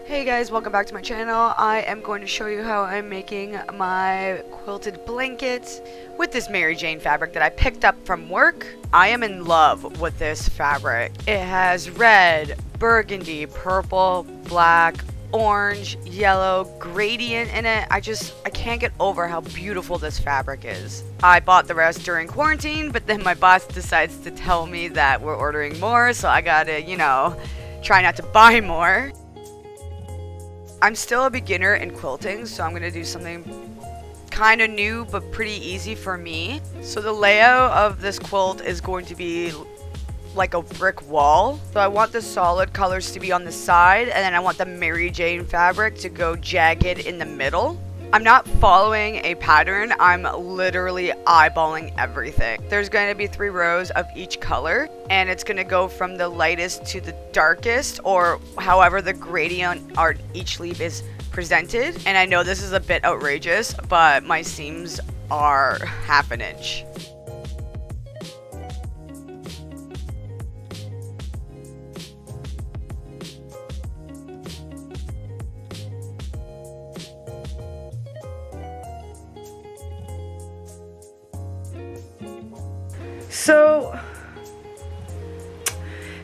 Hey guys, welcome back to my channel. I am going to show you how I'm making my quilted blanket with this Mary Jane fabric that I picked up from work. I am in love with this fabric. It has red, burgundy, purple, black, orange, yellow, gradient in it. I can't get over how beautiful this fabric is. I bought the rest during quarantine, but then my boss decides to tell me that we're ordering more, so I gotta, try not to buy more. I'm still a beginner in quilting, so I'm going to do something kind of new but pretty easy for me. So the layout of this quilt is going to be like a brick wall. So I want the solid colors to be on the side, and then I want the Mary Jane fabric to go jagged in the middle. I'm not following a pattern, I'm literally eyeballing everything. There's going to be 3 rows of each color, and it's going to go from the lightest to the darkest, or however the gradient on each leaf is presented. And I know this is a bit outrageous, but my seams are 1/2 inch. So,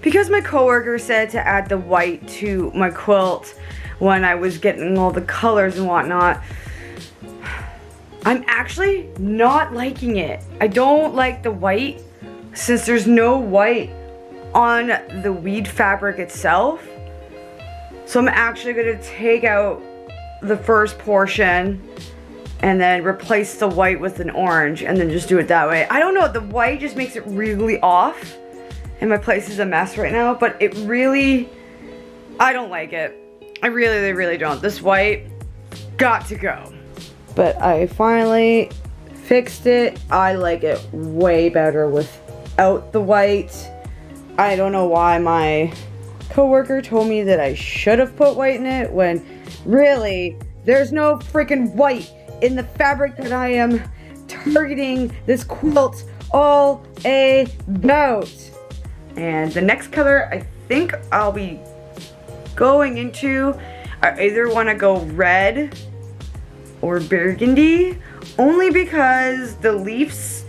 because my coworker said to add the white to my quilt when I was getting all the colors and whatnot, I'm actually not liking it. I don't like the white since there's no white on the weed fabric itself. So I'm actually going to take out the first portion and then replace the white with an orange and then just do it that way. I don't know, the white just makes it really off and my place is a mess right now, but I don't like it. I really don't. This white got to go. But I finally fixed it. I like it way better without the white. I don't know why my coworker told me that I should have put white in it when really there's no freaking white in the fabric that I am targeting this quilt all about. And the next color I think I'll be going into, I either want to go red or burgundy, only because the leaves,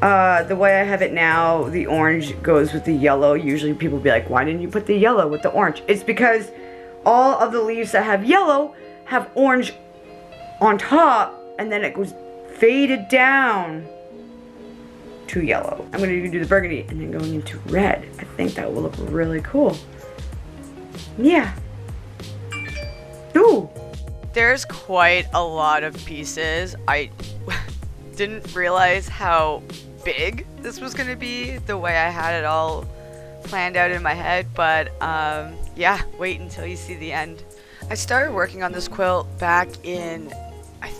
the way I have it now, the orange goes with the yellow. Usually people be like, why didn't you put the yellow with the orange? It's because all of the leaves that have yellow have orange on top, and then it goes faded down to yellow. I'm going to do the burgundy and then going into red. I think that will look really cool. Yeah. Ooh. There's quite a lot of pieces. I didn't realize how big this was going to be the way I had it all planned out in my head, but yeah, wait until you see the end. I started working on this quilt back in,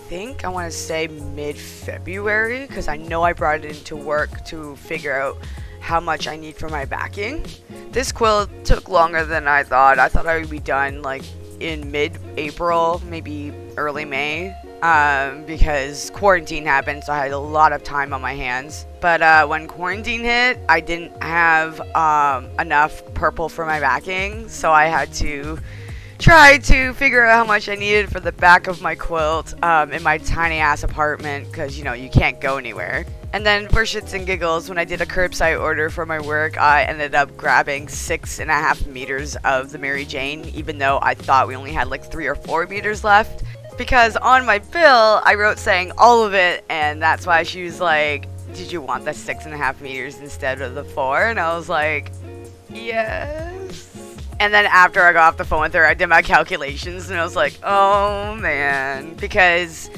I want to say mid-February, because I know I brought it into work to figure out how much I need for my backing. This quilt took longer than I thought. I thought I would be done like in mid-April, maybe early May, because quarantine happened, so I had a lot of time on my hands. But when quarantine hit, I didn't have enough purple for my backing, so I had to try to figure out how much I needed for the back of my quilt in my tiny ass apartment, because you can't go anywhere. And then for shits and giggles, when I did a curbside order for my work, I ended up grabbing 6.5 meters of the Mary Jane, even though I thought we only had like 3 or 4 meters left, because on my bill I wrote saying all of it, and that's why she was like, did you want the 6.5 meters instead of the 4? And I was like, yes. And then after I got off the phone with her, I did my calculations and I was like, oh man, because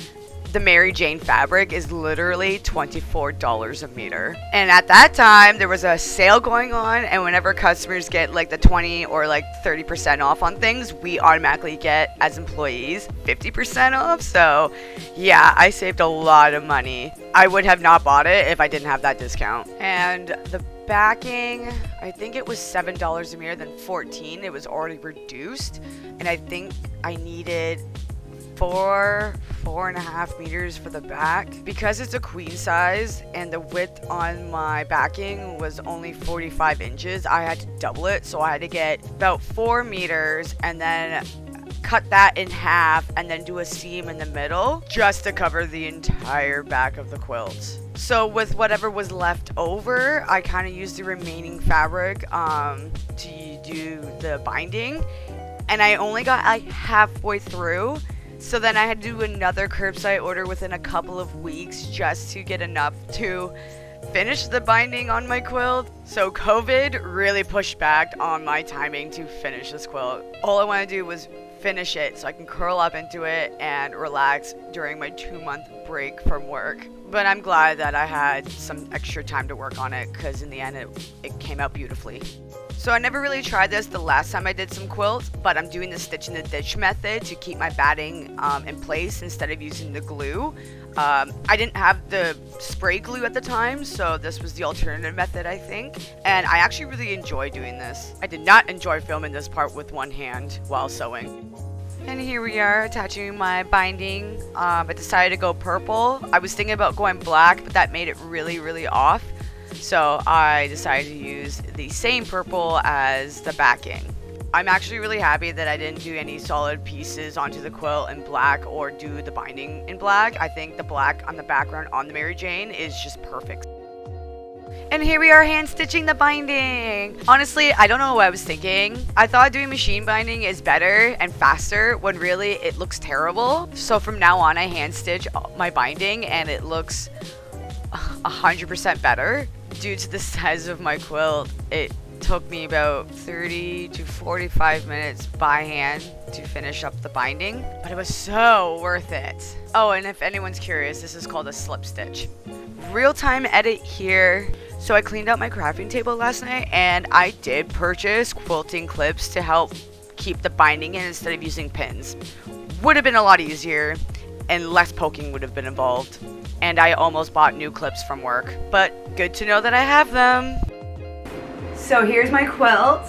the Mary Jane fabric is literally $24 a meter. And at that time, there was a sale going on, and whenever customers get like the 20 or like 30% off on things, we automatically get, as employees, 50% off. So yeah, I saved a lot of money. I would have not bought it if I didn't have that discount. And the backing, I think it was $7 a meter, then 14. It was already reduced, and I think I needed 4.5 meters for the back. Because it's a queen size and the width on my backing was only 45 inches, I had to double it, so I had to get about 4 meters and then cut that in half and then do a seam in the middle just to cover the entire back of the quilt. So with whatever was left over, I kind of used the remaining fabric to do the binding, and I only got like halfway through. So then I had to do another curbside order within a couple of weeks just to get enough to finish the binding on my quilt. So COVID really pushed back on my timing to finish this quilt. All I want to do was finish it so I can curl up into it and relax during my 2-month break from work. But I'm glad that I had some extra time to work on it, because in the end it came out beautifully. So I never really tried this the last time I did some quilts, but I'm doing the stitch in the ditch method to keep my batting in place instead of using the glue. I didn't have the spray glue at the time, so this was the alternative method, I think. And I actually really enjoy doing this. I did not enjoy filming this part with one hand while sewing. And here we are attaching my binding. I decided to go purple. I was thinking about going black, but that made it really off. So I decided to use the same purple as the backing. I'm actually really happy that I didn't do any solid pieces onto the quilt in black or do the binding in black. I think the black on the background on the Mary Jane is just perfect. And here we are hand stitching the binding. Honestly, I don't know what I was thinking. I thought doing machine binding is better and faster when really it looks terrible. So from now on I hand stitch my binding and it looks 100% better. Due to the size of my quilt, it took me about 30 to 45 minutes by hand to finish up the binding, but it was so worth it. Oh, and if anyone's curious, this is called a slip stitch. Real-time edit here. So I cleaned out my crafting table last night, and I did purchase quilting clips to help keep the binding in instead of using pins. Would have been a lot easier, and less poking would have been involved. And I almost bought new clips from work, but good to know that I have them. So here's my quilt.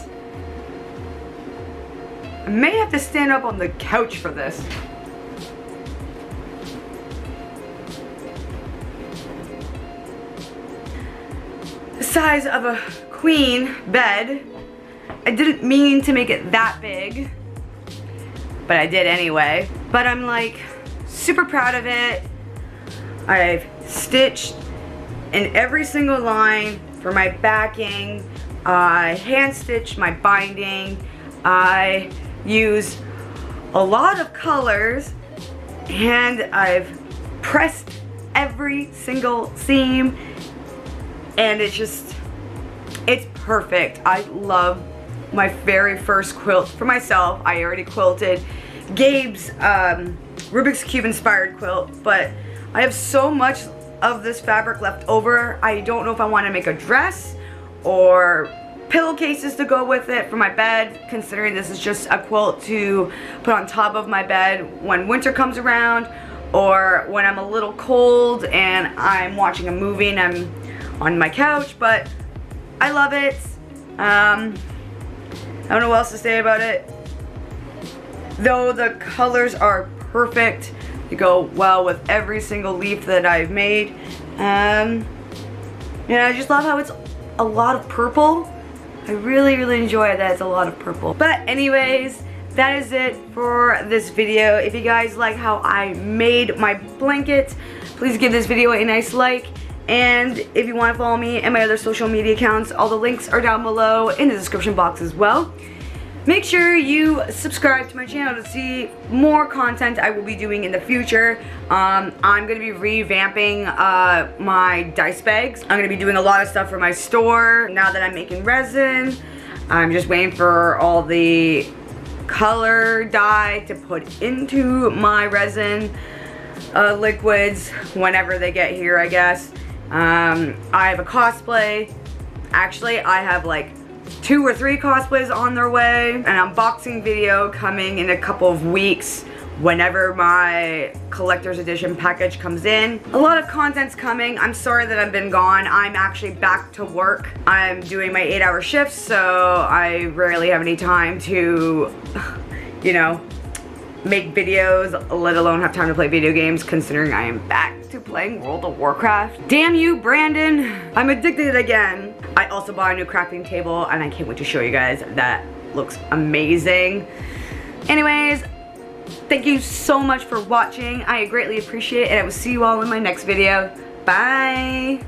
I may have to stand up on the couch for this. The size of a queen bed. I didn't mean to make it that big, but I did anyway. But I'm like super proud of it. I've stitched in every single line for my backing. I hand stitched my binding. I use a lot of colors, and I've pressed every single seam, and it's perfect. I love my very first quilt for myself. I already quilted Gabe's Rubik's Cube inspired quilt, but I have so much of this fabric left over. I don't know if I want to make a dress or pillowcases to go with it for my bed, considering this is just a quilt to put on top of my bed when winter comes around, or when I'm a little cold and I'm watching a movie and I'm on my couch. But I love it. I don't know what else to say about it. Though the colors are perfect, they go well with every single leaf that I've made. Yeah, I just love how it's a lot of purple. I really enjoy that it's a lot of purple. But anyways, that is it for this video. If you guys like how I made my blanket, please give this video a nice like. And if you want to follow me and my other social media accounts, all the links are down below in the description box as well. Make sure you subscribe to my channel to see more content I will be doing in the future. I'm going to be revamping my dice bags. I'm going to be doing a lot of stuff for my store now that I'm making resin. I'm just waiting for all the color dye to put into my resin liquids whenever they get here, I guess. I have a cosplay. Actually, I have like 2 or 3 cosplays on their way. An unboxing video coming in a couple of weeks whenever my collector's edition package comes in. A lot of content's coming. I'm sorry that I've been gone. I'm actually back to work. I'm doing my 8-hour shifts, so I rarely have any time to, you know, make videos, let alone have time to play video games, considering I am back to playing World of Warcraft. Damn you, Brandon. I'm addicted again. I also bought a new crafting table, and I can't wait to show you guys. That looks amazing. Anyways, Thank you so much for watching. I greatly appreciate it, and I will see you all in my next video. Bye!